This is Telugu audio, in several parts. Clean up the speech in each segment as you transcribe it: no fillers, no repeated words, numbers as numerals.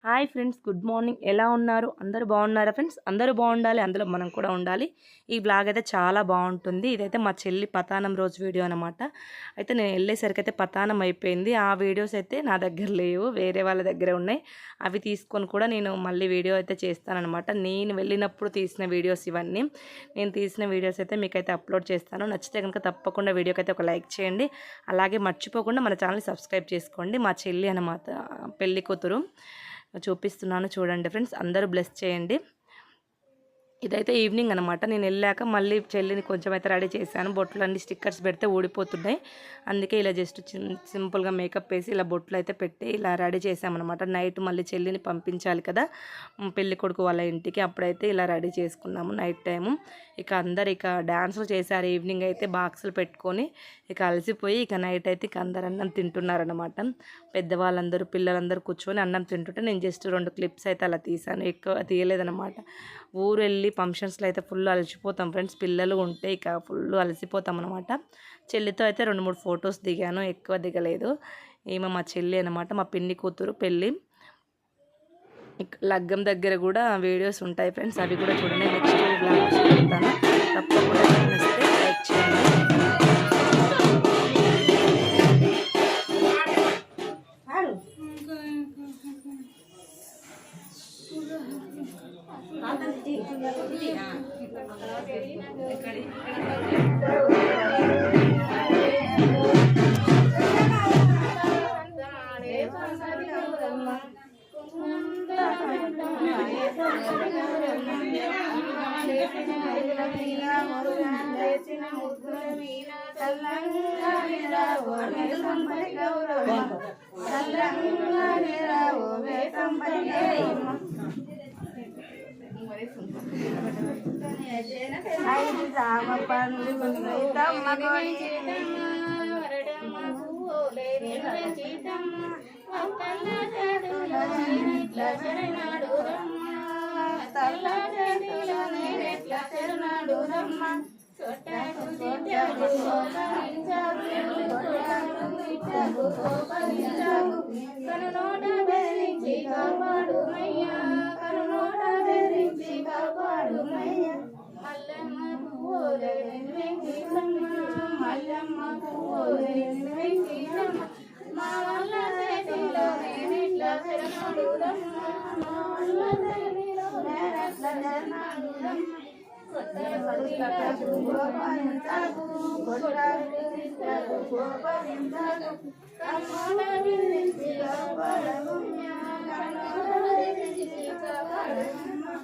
Hi friends, good morning. ఎలా ఉన్నారు? అందరూ బాగున్నారా ఫ్రెండ్స్? అందరూ బాగుండాలి, అందులో మనం కూడా ఉండాలి. ఈ బ్లాగ్ అయితే చాలా బాగుంటుంది. ఇదైతే మా చెల్లి పతానం రోజు వీడియో అనమాట. అయితే నేను వెళ్ళేసరికి అయితే పతానం అయిపోయింది. ఆ వీడియోస్ అయితే నా దగ్గర లేవు, వేరే వాళ్ళ దగ్గరే ఉన్నాయి. అవి తీసుకొని కూడా నేను మళ్ళీ వీడియో అయితే చేస్తానన్నమాట. నేను వెళ్ళినప్పుడు తీసిన వీడియోస్ ఇవన్నీ. నేను తీసిన వీడియోస్ అయితే మీకైతే అప్లోడ్ చేస్తాను. నచ్చితే కనుక తప్పకుండా వీడియోకి అయితే ఒక లైక్ చేయండి. అలాగే మర్చిపోకుండా మన ఛానల్ని సబ్స్క్రైబ్ చేసుకోండి. మా చెల్లి అన్నమాట, పెళ్లి కూతురు చూపిస్తున్నాను చూడండి ఫ్రెండ్స్. అందరూ బ్లెస్ చేయండి. ఇదైతే ఈవినింగ్ అనమాట. నేను వెళ్ళాక మళ్ళీ చెల్లిని కొంచెం అయితే రెడీ చేశాను. బొట్లు అన్ని స్టిక్కర్స్ పెడితే ఊడిపోతున్నాయి, అందుకే ఇలా జస్ట్ సింపుల్గా మేకప్ వేసి ఇలా బొట్లు అయితే పెట్టి ఇలా రెడీ చేసామన్నమాట. నైట్ మళ్ళీ చెల్లిని పంపించాలి కదా పెళ్లి కొడుకు వాళ్ళ ఇంటికి, అప్పుడైతే ఇలా రెడీ చేసుకున్నాము నైట్ టైము. ఇక అందరు ఇక డ్యాన్సులు చేశారు. ఈవినింగ్ అయితే బాక్సులు పెట్టుకొని ఇక అలసిపోయి ఇక నైట్ అయితే ఇక అందరు అన్నం తింటున్నారనమాట. పెద్దవాళ్ళందరూ పిల్లలందరూ కూర్చొని అన్నం తింటుంటే నేను జస్ట్ 2 క్లిప్స్ అయితే అలా తీసాను, ఎక్కువ తీయలేదనమాట. ఊరు వెళ్ళి ఫంక్షన్స్లో అయితే ఫుల్ అలసిపోతాం ఫ్రెండ్స్. పిల్లలు ఉంటే ఇక ఫుల్ అలసిపోతాం అనమాట. చెల్లితో అయితే 2-3 ఫొటోస్ దిగాను, ఎక్కువ దిగలేదు. ఏమో మా చెల్లి అనమాట, మా పిన్ని కూతురు పెళ్ళి. లగ్గం దగ్గర కూడా వీడియోస్ ఉంటాయి ఫ్రెండ్స్, అవి కూడా చూడండి. నెక్స్ట్ బ్లాగ్ చెప్తాను, తప్పకుండా నచ్చితే లైక్ చేయండి.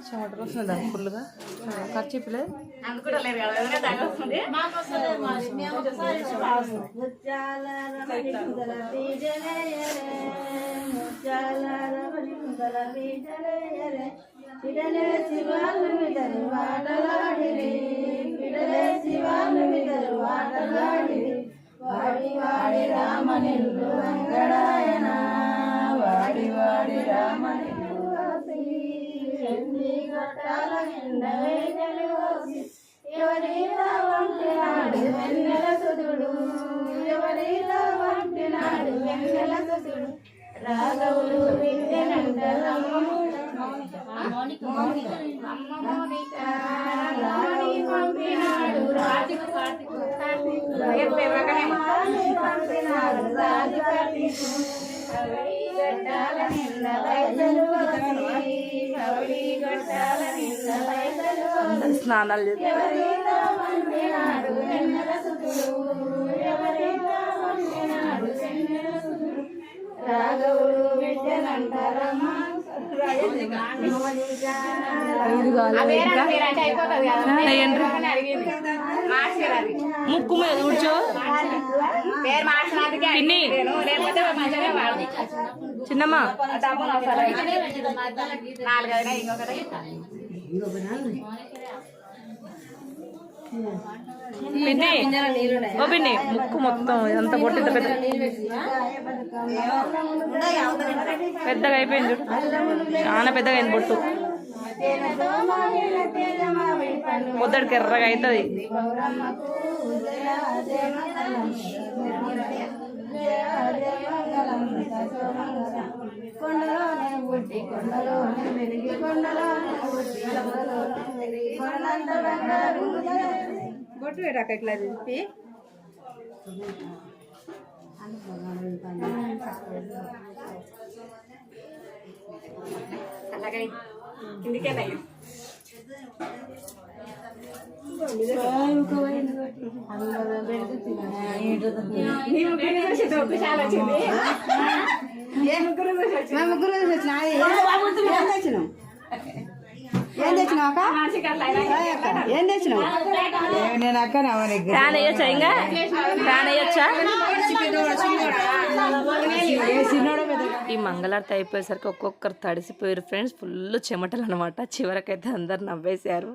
షార్ట్ వస్తుందా ఫుల్గా ఖర్చు ఇప్పలేదు వాడి వాడి రామనిల్లు వెంకటాయన వాడి వాడి రామనిల్లు గొట్టాల ఎవరిలా వంటినాడు వెన్నెల సుదుడు ఎవరిలా వంటినాడు వెన్నెల సుదుడు రాఘవులు విద్యనంటరమ్మము రాణి పంపినాడు రాజుకు పంపినాడు రాజు కటికు గట్టాల నిన్న వైద్యులు గట్టాల నిన్న వైద్యులు స్నానాలు ఎవరిలో వండినాడు వెన్నెల సుతుడు ఎవరిలో వండినాడు వెన్నెల సుతుడు రాఘవులు విద్యనంటారమ్మా ముక్కు మీద కూర్చో చిన్నమ్మా. పిన్ని ఓ పిన్ని, ముక్కు మొత్తం ఎంత పొట్టింత పెద్దగా అయిపోయింది చూడు, చాలా పెద్దగా అయింది బొట్టు. పొద్దడికి ఎర్రగా అవుతుంది. జయ జయ మంగళం సోమంగళం కొండలోనే పుట్టి కొండలోనే మెరిగి కొండలోనే పుట్టి కొండలోనే మెరిగి కొండంత బంగారు బొట్టు పెట్టాక ఇట్లా తిప్పి అలాగే ఇందుకేనా ఏం తెచ్చినావు ఏం తెచ్చినావు నేను అక్క ఫ్యాన్ వేయొచ్చా ఇంకా ఫ్యాన్ వేయొచ్చా ఈ మంగళారతి అయిపోయేసరికి ఒక్కొక్కరు తడిసిపోయారు ఫ్రెండ్స్ ఫుల్ చెమటలు అనమాట చివరికైతే అందరు నవ్వేశారు